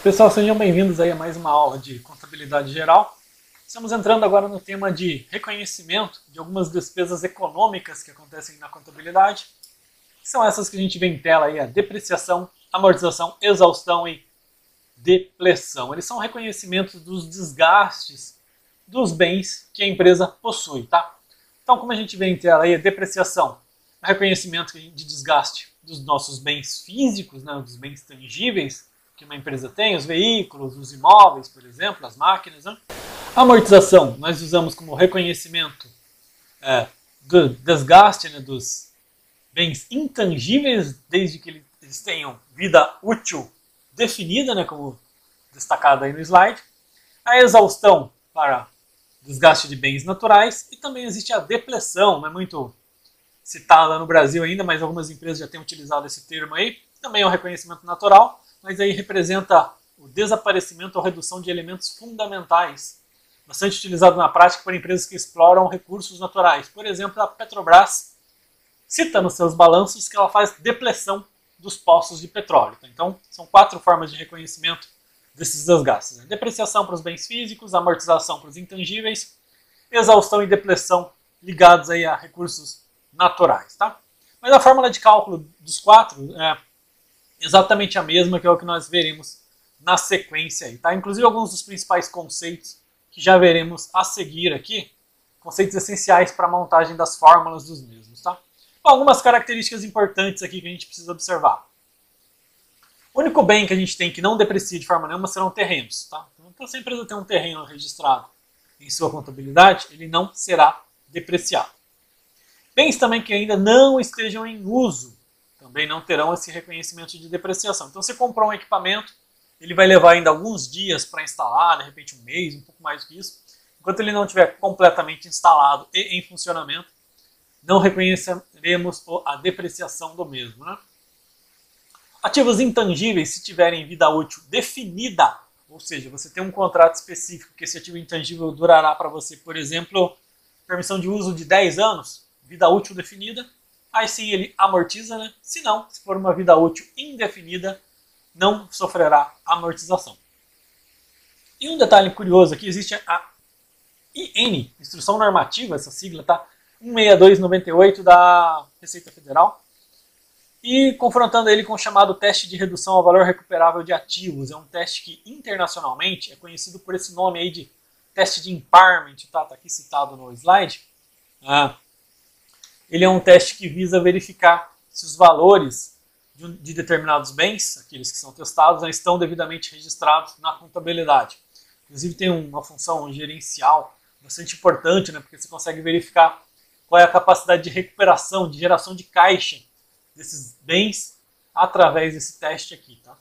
Pessoal, sejam bem-vindos aí a mais uma aula de contabilidade geral. Estamos entrando agora no tema de reconhecimento de algumas despesas econômicas que acontecem na contabilidade. São essas que a gente vê em tela aí, a depreciação, amortização, exaustão e depleção. Eles são reconhecimentos dos desgastes dos bens que a empresa possui, tá? Então, como a gente vê em tela aí, a depreciação, é reconhecimento de desgaste dos nossos bens físicos, né, dos bens tangíveis que uma empresa tem, os veículos, os imóveis, por exemplo, as máquinas. Né? A amortização nós usamos como reconhecimento do desgaste, né, dos bens intangíveis, desde que eles tenham vida útil definida, né, como destacado aí no slide. A exaustão para desgaste de bens naturais e também existe a depleção, não é muito citada no Brasil ainda, mas algumas empresas já têm utilizado esse termo aí. Também é um reconhecimento natural, mas aí representa o desaparecimento ou redução de elementos fundamentais, bastante utilizado na prática por empresas que exploram recursos naturais. Por exemplo, a Petrobras cita nos seus balanços que ela faz depleção dos poços de petróleo. Então, são 4 formas de reconhecimento desses desgastes. Né? Depreciação para os bens físicos, amortização para os intangíveis, exaustão e depleção ligados aí a recursos naturais. Tá? Mas a fórmula de cálculo dos 4 é exatamente a mesma, que é o que nós veremos na sequência aí, tá? Inclusive alguns dos principais conceitos que já veremos a seguir aqui, conceitos essenciais para a montagem das fórmulas dos mesmos, tá? Bom, algumas características importantes aqui que a gente precisa observar. O único bem que a gente tem que não deprecia de forma nenhuma serão terrenos, tá? Então, se a empresa tem um terreno registrado em sua contabilidade, ele não será depreciado. Bens também que ainda não estejam em uso também não terão esse reconhecimento de depreciação. Então, você comprou um equipamento, ele vai levar ainda alguns dias para instalar, de repente um mês, um pouco mais do que isso. Enquanto ele não estiver completamente instalado e em funcionamento, não reconheceremos a depreciação do mesmo. Né? Ativos intangíveis, se tiverem vida útil definida, ou seja, você tem um contrato específico que esse ativo intangível durará para você, por exemplo, permissão de uso de 10 anos, vida útil definida, aí sim ele amortiza, né? Se não, se for uma vida útil indefinida, não sofrerá amortização. E um detalhe curioso aqui, existe a IN, Instrução Normativa, essa sigla, tá? 16298 da Receita Federal, e confrontando ele com o chamado teste de redução ao valor recuperável de ativos. É um teste que internacionalmente é conhecido por esse nome aí de teste de impairment, tá? Tá aqui citado no slide. Ele é um teste que visa verificar se os valores de determinados bens, aqueles que são testados, estão devidamente registrados na contabilidade. Inclusive tem uma função gerencial bastante importante, né, porque você consegue verificar qual é a capacidade de recuperação, de geração de caixa desses bens através desse teste aqui. Tá?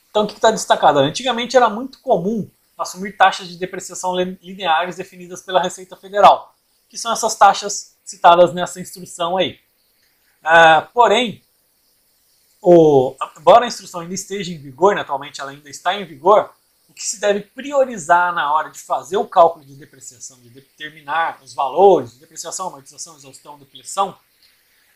Então o que está destacado? Antigamente era muito comum assumir taxas de depreciação lineares definidas pela Receita Federal, que são essas taxas citadas nessa instrução aí. Porém, embora a instrução ainda esteja em vigor, né, atualmente ela ainda está em vigor, o que se deve priorizar na hora de fazer o cálculo de depreciação, de determinar os valores de depreciação, amortização, exaustão, depleção,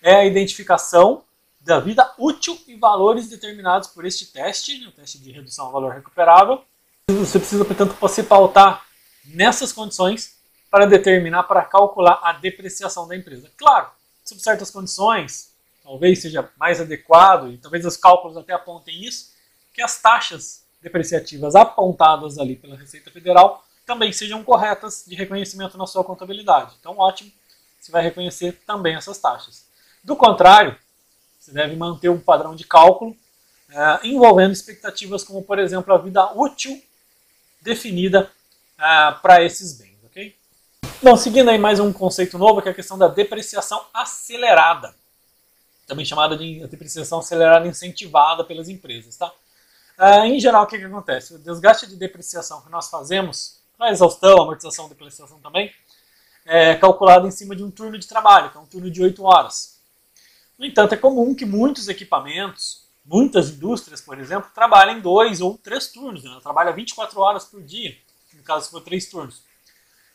é a identificação da vida útil e valores determinados por este teste, né, o teste de redução ao valor recuperável. Você precisa, portanto, se pautar nessas condições para determinar, para calcular a depreciação da empresa. Claro, sob certas condições, talvez seja mais adequado, e talvez os cálculos até apontem isso, que as taxas depreciativas apontadas ali pela Receita Federal também sejam corretas de reconhecimento na sua contabilidade. Então, ótimo, você vai reconhecer também essas taxas. Do contrário, você deve manter um padrão de cálculo envolvendo expectativas como, por exemplo, a vida útil definida para esses bens. Ok? Bom, seguindo aí mais um conceito novo, que é a questão da depreciação acelerada, também chamada de depreciação acelerada incentivada pelas empresas. Tá? Em geral, o que acontece? O desgaste de depreciação que nós fazemos, a exaustão, amortização, depreciação também, é calculado em cima de um turno de trabalho, que é um turno de 8 horas. No entanto, é comum que muitos equipamentos, muitas indústrias, por exemplo, trabalhem 2 ou 3 turnos. Né? Trabalha 24 horas por dia, no caso se for 3 turnos.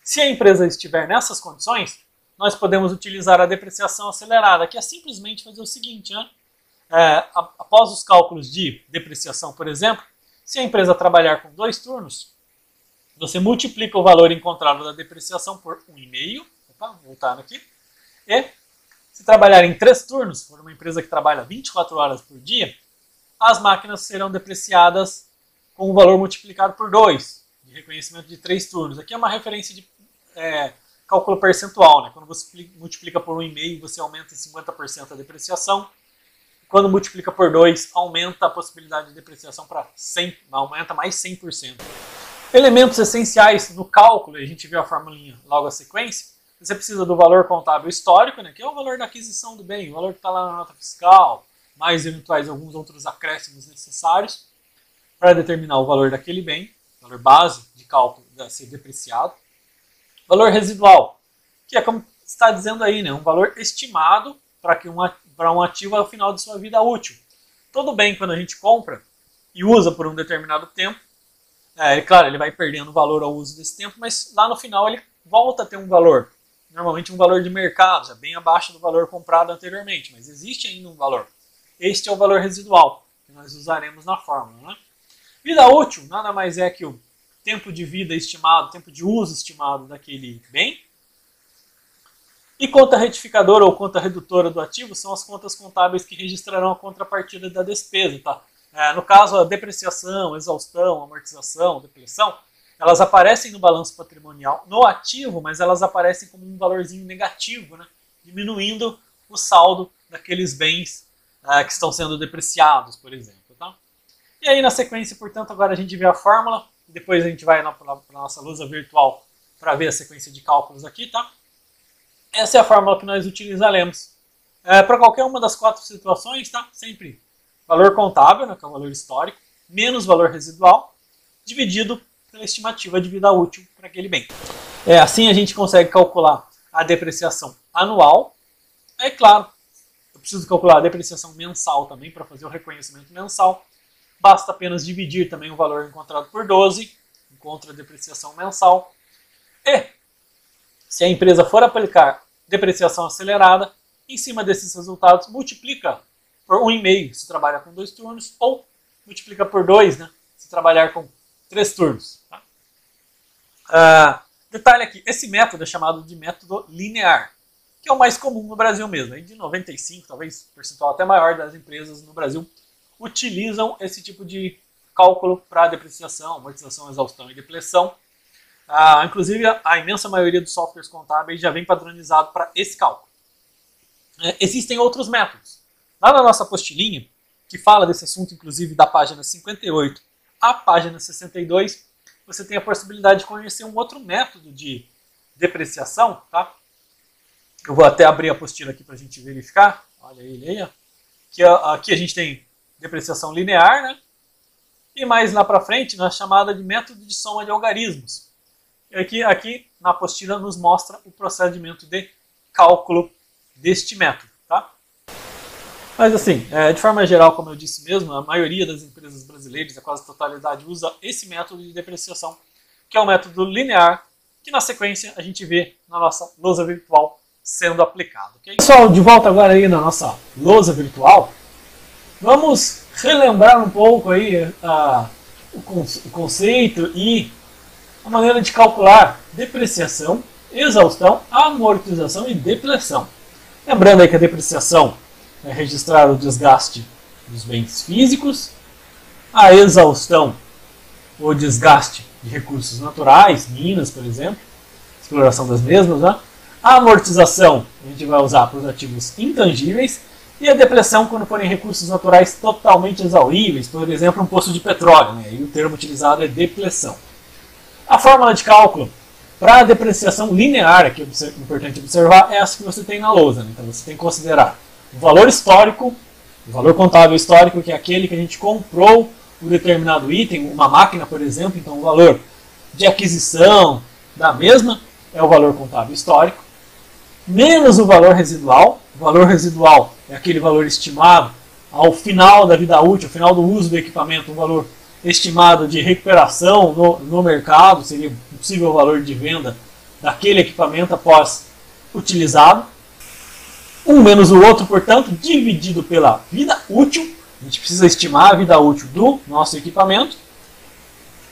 Se a empresa estiver nessas condições, nós podemos utilizar a depreciação acelerada, que é simplesmente fazer o seguinte, né? Após os cálculos de depreciação, por exemplo, Se a empresa trabalhar com 2 turnos, você multiplica o valor encontrado da depreciação por 1,5. Opa, voltando aqui. E se trabalhar em 3 turnos, for uma empresa que trabalha 24 horas por dia, as máquinas serão depreciadas com o valor multiplicado por 2, de reconhecimento de 3 turnos. Aqui é uma referência de cálculo percentual, né? Quando você multiplica por 1,5, você aumenta em 50% a depreciação. Quando multiplica por 2, aumenta a possibilidade de depreciação para 100%, aumenta mais 100%. Elementos essenciais no cálculo, a gente viu a formulinha logo a sequência, você precisa do valor contábil histórico, né, que é o valor da aquisição do bem, o valor que está lá na nota fiscal, mais eventuais alguns outros acréscimos necessários para determinar o valor daquele bem, valor base de cálculo a ser depreciado. Valor residual, que é como está dizendo aí, né, um valor estimado para um ativo ao final de sua vida útil. Todo bem, quando a gente compra e usa por um determinado tempo, claro, ele vai perdendo valor ao uso desse tempo, mas lá no final ele volta a ter um valor. Normalmente um valor de mercado, já bem abaixo do valor comprado anteriormente, mas existe ainda um valor. Este é o valor residual, que nós usaremos na fórmula. Né? Vida útil nada mais é que o tempo de vida estimado, tempo de uso estimado daquele bem. E conta retificadora ou conta redutora do ativo são as contas contábeis que registrarão a contrapartida da despesa. Tá? No caso, a depreciação, exaustão, amortização, depleção, elas aparecem no balanço patrimonial no ativo, mas elas aparecem como um valorzinho negativo, né? Diminuindo o saldo daqueles bens que estão sendo depreciados, por exemplo. Tá? E aí, na sequência, portanto, agora a gente vê a fórmula, e depois a gente vai para a nossa lousa virtual para ver a sequência de cálculos aqui. Tá? Essa é a fórmula que nós utilizaremos. Para qualquer uma das 4 situações, tá? Sempre valor contábil, né, que é o valor histórico, menos valor residual, dividido pela estimativa de vida útil para aquele bem. Assim a gente consegue calcular a depreciação anual. É claro, eu preciso calcular a depreciação mensal também para fazer o reconhecimento mensal. Basta apenas dividir também o valor encontrado por 12, encontra a depreciação mensal. E se a empresa for aplicar depreciação acelerada, em cima desses resultados multiplica por 1,5 se trabalha com 2 turnos, ou multiplica por 2, né, se trabalhar com 3 turnos. Tá? Detalhe aqui, esse método é chamado de método linear, que é o mais comum no Brasil mesmo. Aí de 95%, talvez percentual até maior das empresas no Brasil utilizam esse tipo de cálculo para depreciação, amortização, exaustão e depleção. Inclusive, a imensa maioria dos softwares contábeis já vem padronizado para esse cálculo. Existem outros métodos. Lá na nossa apostilinha, que fala desse assunto, inclusive da página 58 à página 62, você tem a possibilidade de conhecer um outro método de depreciação. Tá? Eu vou até abrir a apostila aqui para a gente verificar. Olha ele aí. Ó. Aqui a gente tem depreciação linear, né? E mais lá para frente, na chamada de método de soma de algarismos. E aqui na apostila nos mostra o procedimento de cálculo deste método. Tá? Mas assim, de forma geral, como eu disse mesmo, a maioria das empresas brasileiras, a quase totalidade, usa esse método de depreciação, que é o método linear, que na sequência a gente vê na nossa lousa virtual sendo aplicado. Okay? Pessoal, de volta agora aí na nossa lousa virtual, vamos relembrar um pouco aí o conceito e a maneira de calcular depreciação, exaustão, amortização e depleção. Lembrando aí que a depreciação é registrar o desgaste dos bens físicos, a exaustão, o desgaste de recursos naturais, minas, por exemplo, exploração das mesmas, né? A amortização a gente vai usar para os ativos intangíveis e a depleção quando forem recursos naturais totalmente exauríveis, por exemplo, um poço de petróleo, né? E o termo utilizado é depleção. A fórmula de cálculo para a depreciação linear, que é importante observar, é essa que você tem na lousa. Né? Então você tem que considerar o valor histórico, o valor contábil histórico, que é aquele que a gente comprou um determinado item, uma máquina, por exemplo. Então o valor de aquisição da mesma é o valor contábil histórico, menos o valor residual. O valor residual é aquele valor estimado ao final da vida útil, ao final do uso do equipamento, um valor estimado de recuperação no mercado, seria o possível valor de venda daquele equipamento após utilizado. Um menos o outro, portanto, dividido pela vida útil. A gente precisa estimar a vida útil do nosso equipamento.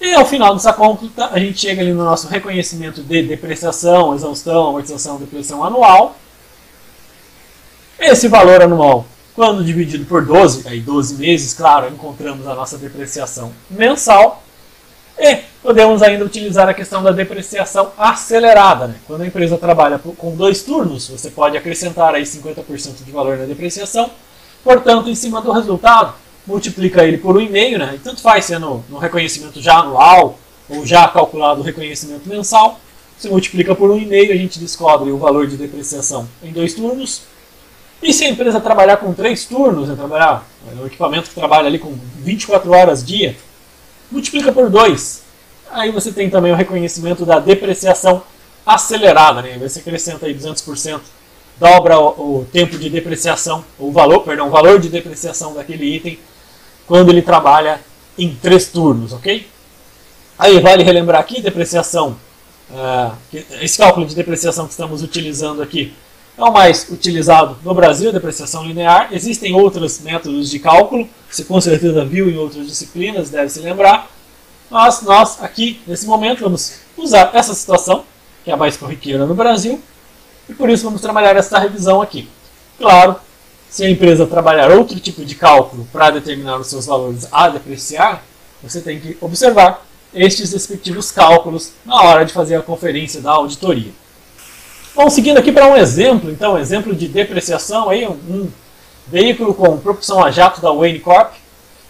E ao final dessa conta, a gente chega ali no nosso reconhecimento de depreciação, exaustão, amortização, depreciação anual. Esse valor anual, quando dividido por 12, aí 12 meses, claro, encontramos a nossa depreciação mensal. E podemos ainda utilizar a questão da depreciação acelerada, né? Quando a empresa trabalha com 2 turnos, você pode acrescentar aí 50% de valor na depreciação. Portanto, em cima do resultado, multiplica ele por 1,5, né? E tanto faz sendo no reconhecimento já anual ou já calculado o reconhecimento mensal. Você multiplica por 1,5, a gente descobre o valor de depreciação em 2 turnos. E se a empresa trabalhar com 3 turnos, né? Trabalhar um equipamento que trabalha ali com 24 horas dia, multiplica por 2. Aí você tem também o reconhecimento da depreciação acelerada, né? Você acrescenta aí 200%, dobra o tempo de depreciação, o valor de depreciação daquele item quando ele trabalha em 3 turnos, ok? Aí vale relembrar aqui, depreciação, esse cálculo de depreciação que estamos utilizando aqui é o mais utilizado no Brasil, depreciação linear. Existem outros métodos de cálculo, você com certeza viu em outras disciplinas, deve se lembrar. Mas nós aqui, nesse momento, vamos usar essa situação, que é a mais corriqueira no Brasil, e por isso vamos trabalhar essa revisão aqui. Claro, se a empresa trabalhar outro tipo de cálculo para determinar os seus valores a depreciar, você tem que observar estes respectivos cálculos na hora de fazer a conferência da auditoria. Bom, seguindo aqui para um exemplo, então, exemplo de depreciação, aí, um veículo com propulsão a jato da Wayne Corp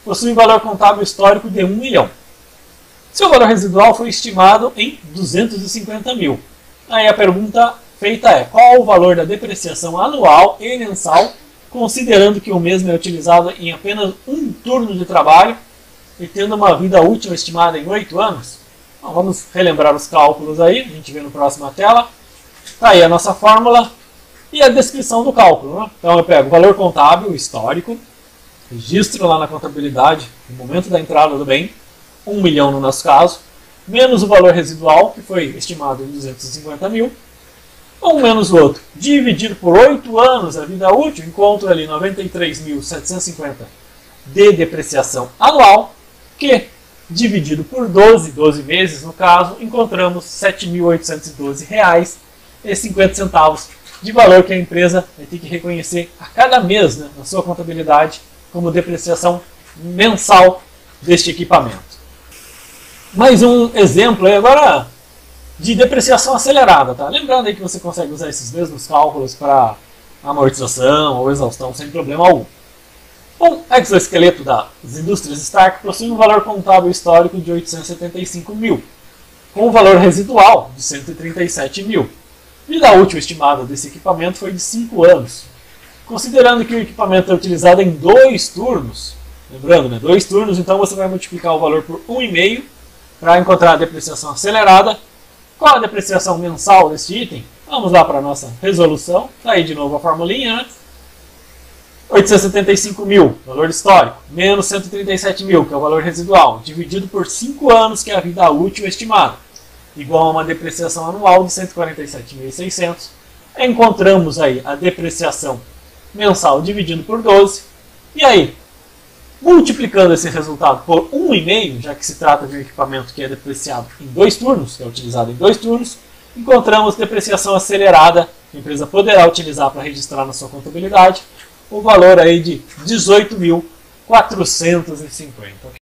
possui um valor contábil histórico de 1 milhão. Seu valor residual foi estimado em 250 mil. Aí a pergunta feita é: qual o valor da depreciação anual e mensal, considerando que o mesmo é utilizado em apenas um turno de trabalho e tendo uma vida útil estimada em 8 anos? Bom, vamos relembrar os cálculos aí, a gente vê no próximo tela. Está aí a nossa fórmula e a descrição do cálculo, né? Então eu pego o valor contábil histórico, registro lá na contabilidade no momento da entrada do bem, 1 milhão no nosso caso, menos o valor residual, que foi estimado em 250 mil, um menos o outro, dividido por 8 anos a vida útil, encontro ali 93.750 de depreciação anual, que dividido por 12 meses no caso, encontramos R$ 7.812,50 de valor que a empresa vai ter que reconhecer a cada mês, né, na sua contabilidade como depreciação mensal deste equipamento. Mais um exemplo aí agora de depreciação acelerada, tá? Lembrando aí que você consegue usar esses mesmos cálculos para amortização ou exaustão sem problema algum. Um exoesqueleto das indústrias Stark possui um valor contábil histórico de 875 mil, com um valor residual de 137 mil. Vida útil estimada desse equipamento foi de 5 anos. Considerando que o equipamento é utilizado em 2 turnos, lembrando, né, 2 turnos, então você vai multiplicar o valor por 1,5 para encontrar a depreciação acelerada. Qual a depreciação mensal desse item? Vamos lá para a nossa resolução. Está aí de novo a formulinha, né? 875 mil, valor histórico, menos 137 mil, que é o valor residual, dividido por 5 anos, que é a vida útil estimada, igual a uma depreciação anual de 147.600. Encontramos aí a depreciação mensal dividido por 12. E aí, multiplicando esse resultado por 1,5, já que se trata de um equipamento que é depreciado em 2 turnos, que é utilizado em 2 turnos, encontramos depreciação acelerada, que a empresa poderá utilizar para registrar na sua contabilidade, o valor aí de 18.450.